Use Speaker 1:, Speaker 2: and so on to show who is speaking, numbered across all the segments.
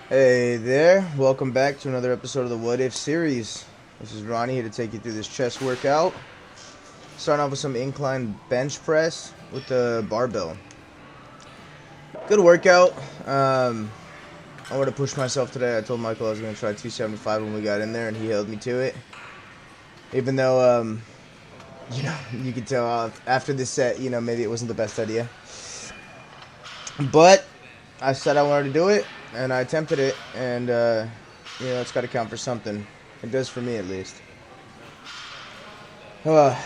Speaker 1: Hey there, welcome back to another episode of the What If series. This is Ronnie here to take you through this chest workout. Starting off with some incline bench press with the barbell. Good workout. I wanted to push myself today. I told Michael I was going to try 275 when we got in there, and he held me to it. Even though, you could tell after this set, maybe it wasn't the best idea. But I said I wanted to do it, and I attempted it, and, it's got to count for something. It does for me, at least. Uh,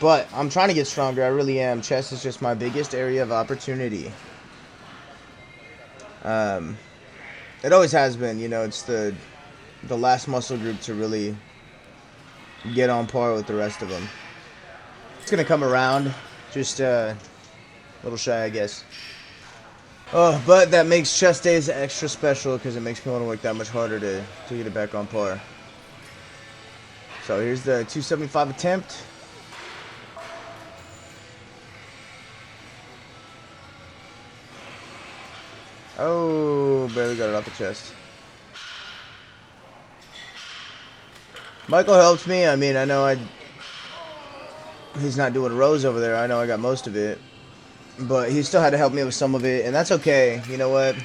Speaker 1: but I'm trying to get stronger. I really am. Chest is just my biggest area of opportunity. Um, it always has been. It's the last muscle group to really get on par with the rest of them. It's gonna come around, just a little shy, I guess. Oh, but that makes chest days extra special because it makes me want to work that much harder to get it back on par. So here's the 275 attempt. Oh, barely got it off the chest. Michael helped me. I mean, I know he's not doing rows over there. I know I got most of it. But he still had to help me with some of it, and that's okay. You know what?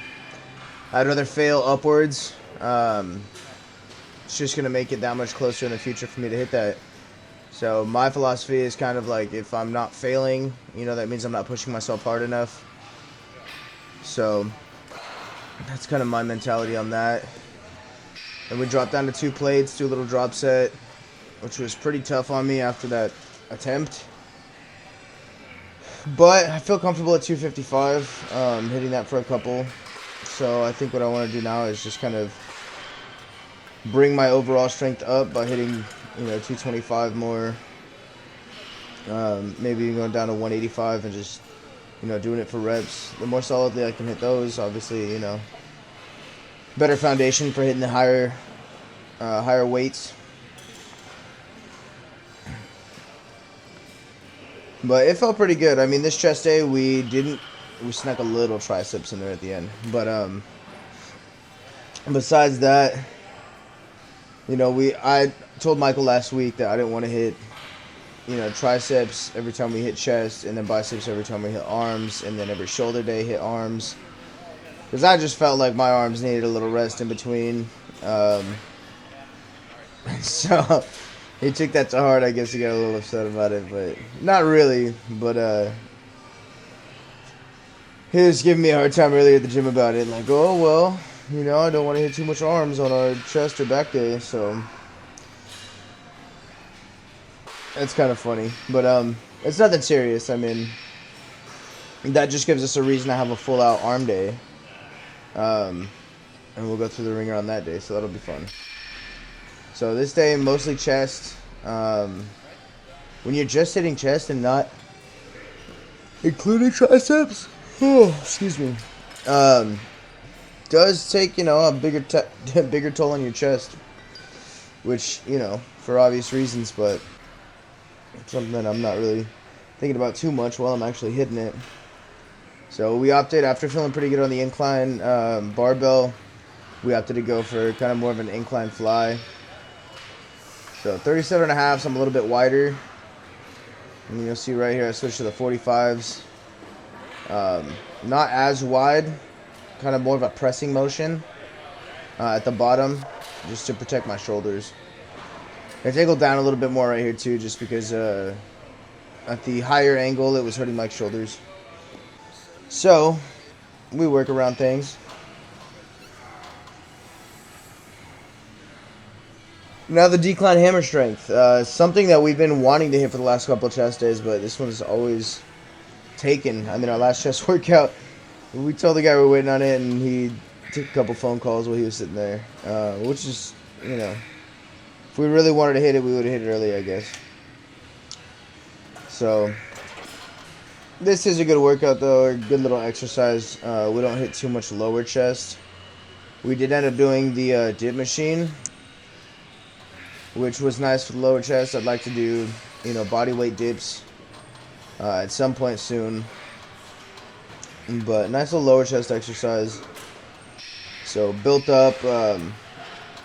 Speaker 1: I'd rather fail upwards. It's just going to make it that much closer in the future for me to hit that. So my philosophy is kind of like, if I'm not failing, that means I'm not pushing myself hard enough. So that's kind of my mentality on that. And we dropped down to 2 plates, do a little drop set, which was pretty tough on me after that attempt. But I feel comfortable at 255, hitting that for a couple. So I think what I want to do now is just kind of bring my overall strength up by hitting, 225 more. Maybe even going down to 185 and just, doing it for reps. The more solidly I can hit those, obviously, better foundation for hitting the higher weights. But it felt pretty good. I mean, this chest day we snuck a little triceps in there at the end. But besides that, I told Michael last week that I didn't want to hit, triceps every time we hit chest, and then biceps every time we hit arms, and then every shoulder day hit arms. Because I just felt like my arms needed a little rest in between. So he took that to heart. I guess he got a little upset about it, but not really. But he was giving me a hard time earlier at the gym about it. Like, oh, well, I don't want to hit too much arms on our chest or back day. So it's kind of funny. But it's nothing serious. I mean, that just gives us a reason to have a full out arm day. And we'll go through the ringer on that day. So that'll be fun. So this day, mostly chest. When you're just hitting chest and not including triceps, excuse me, does take, a bigger toll on your chest, which, for obvious reasons, but it's something that I'm not really thinking about too much while I'm actually hitting it. So we opted, after feeling pretty good on the incline barbell, we opted to go for kind of more of an incline fly. So 37.5, so I'm a little bit wider. And you'll see right here, I switched to the 45s. Not as wide, kind of more of a pressing motion at the bottom, just to protect my shoulders. I angled down a little bit more right here too, just because at the higher angle, it was hurting my shoulders. So we work around things. Now the decline hammer strength, something that we've been wanting to hit for the last couple of chest days, but this one's always taken. I mean, our last chest workout, we told the guy we were waiting on it, and he took a couple phone calls while he was sitting there, which is, if we really wanted to hit it, we would have hit it early, I guess. So this is a good workout, though, a good little exercise. We don't hit too much lower chest. We did end up doing the dip machine, which was nice for the lower chest. I'd like to do, body weight dips at some point soon. But nice little lower chest exercise. So built up.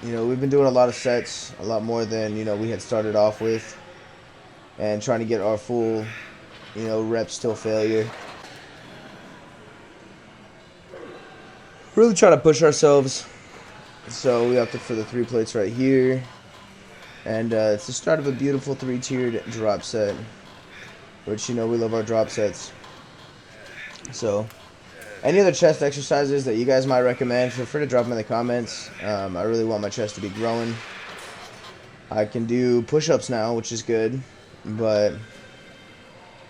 Speaker 1: We've been doing a lot of sets, a lot more than we had started off with, and trying to get our full reps till failure. Really trying to push ourselves. So we opted for the 3 plates right here, and it's the start of a beautiful 3-tiered drop set, which we love our drop sets. So any other chest exercises that you guys might recommend, feel free to drop them in the comments. I really want my chest to be growing. I can do push-ups now, which is good, but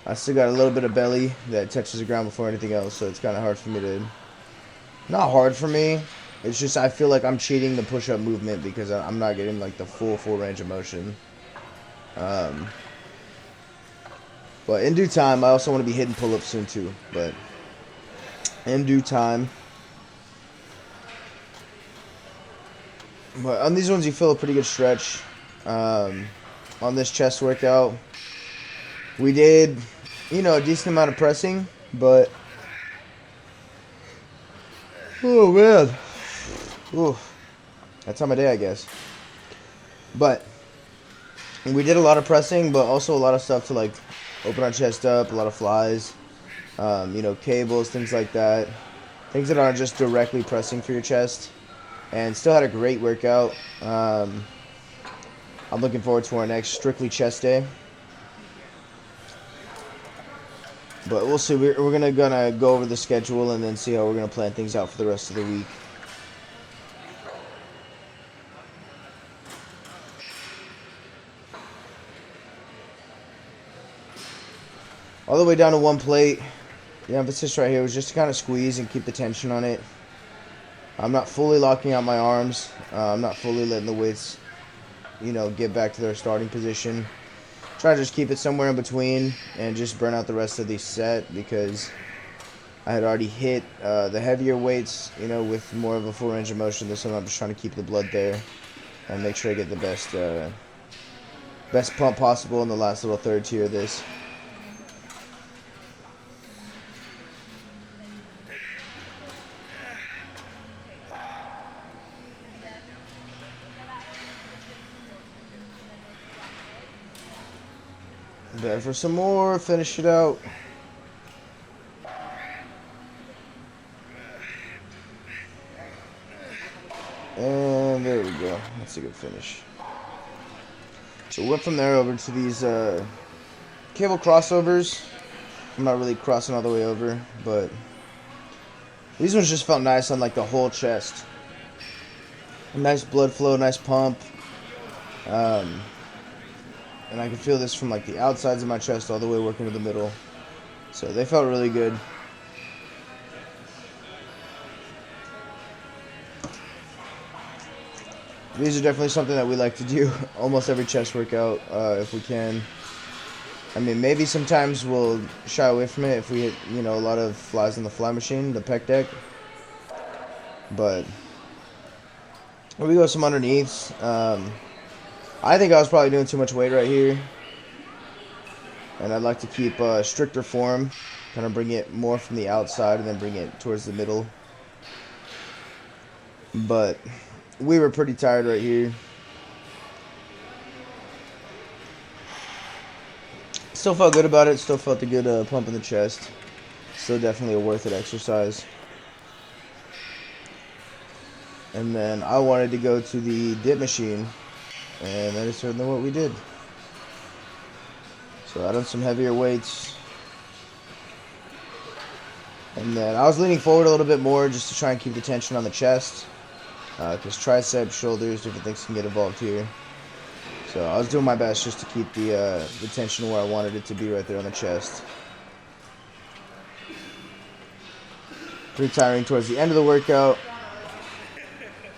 Speaker 1: I still got a little bit of belly that touches the ground before anything else, so it's kind of hard for me to... Not hard for me, it's just I feel like I'm cheating the push-up movement because I'm not getting like the full range of motion. But in due time, I also want to be hitting pull-ups soon too, but in due time. But on these ones, you feel a pretty good stretch. On this chest workout, we did, a decent amount of pressing, but oh man, ooh, that time of day, I guess. But we did a lot of pressing, but also a lot of stuff to like open our chest up, a lot of flies, cables, things like that, things that aren't just directly pressing for your chest. And still had a great workout. I'm looking forward to our next strictly chest day. But we'll see. We're gonna go over the schedule and then see how we're gonna plan things out for the rest of the week. All the way down to 1 plate. The emphasis right here was just to kind of squeeze and keep the tension on it. I'm not fully locking out my arms. I'm not fully letting the weights, get back to their starting position. Try to just keep it somewhere in between and just burn out the rest of the set because I had already hit the heavier weights, with more of a full range of motion. This one I'm just trying to keep the blood there and make sure I get the best pump possible in the last little third tier of this. There for some more, finish it out. And there we go. That's a good finish. So we went from there over to these cable crossovers. I'm not really crossing all the way over, but these ones just felt nice on like the whole chest. A nice blood flow, nice pump. And I can feel this from like the outsides of my chest all the way working to the middle. So they felt really good. These are definitely something that we like to do almost every chest workout if we can. I mean, maybe sometimes we'll shy away from it if we hit, a lot of flies on the fly machine, the pec deck. But we go some underneaths. I think I was probably doing too much weight right here. And I'd like to keep stricter form. Kind of bring it more from the outside and then bring it towards the middle. But we were pretty tired right here. Still felt good about it. Still felt a good pump in the chest. Still definitely a worth it exercise. And then I wanted to go to the dip machine. And that is certainly what we did. So I done some heavier weights. And then I was leaning forward a little bit more just to try and keep the tension on the chest. Because triceps, shoulders, different things can get involved here. So I was doing my best just to keep the tension where I wanted it to be right there on the chest. Pretty tiring towards the end of the workout,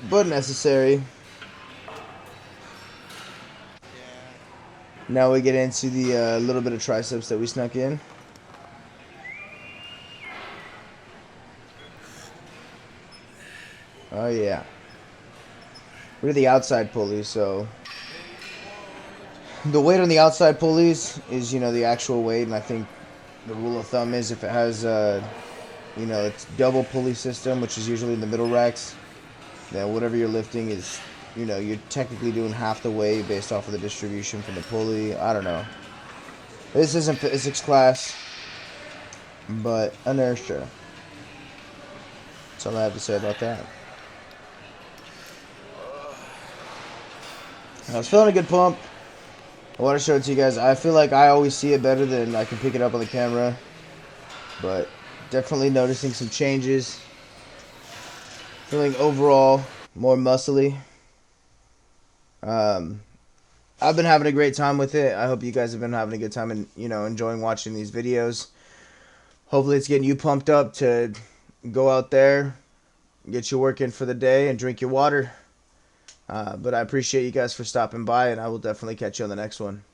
Speaker 1: but necessary. Now we get into the little bit of triceps that we snuck in. Oh yeah. We're the outside pulleys, so the weight on the outside pulleys is, the actual weight, and I think the rule of thumb is if it has, it's double pulley system, which is usually in the middle racks, then whatever you're lifting is, you're technically doing half the weight based off of the distribution from the pulley. I don't know. This isn't physics class, but inertia. That's all I have to say about that. I was feeling a good pump. I want to show it to you guys. I feel like I always see it better than I can pick it up on the camera. But definitely noticing some changes. Feeling overall more muscly. I've been having a great time with it. I hope you guys have been having a good time and, enjoying watching these videos. Hopefully it's getting you pumped up to go out there, get your work in for the day, and drink your water. But I appreciate you guys for stopping by, and I will definitely catch you on the next one.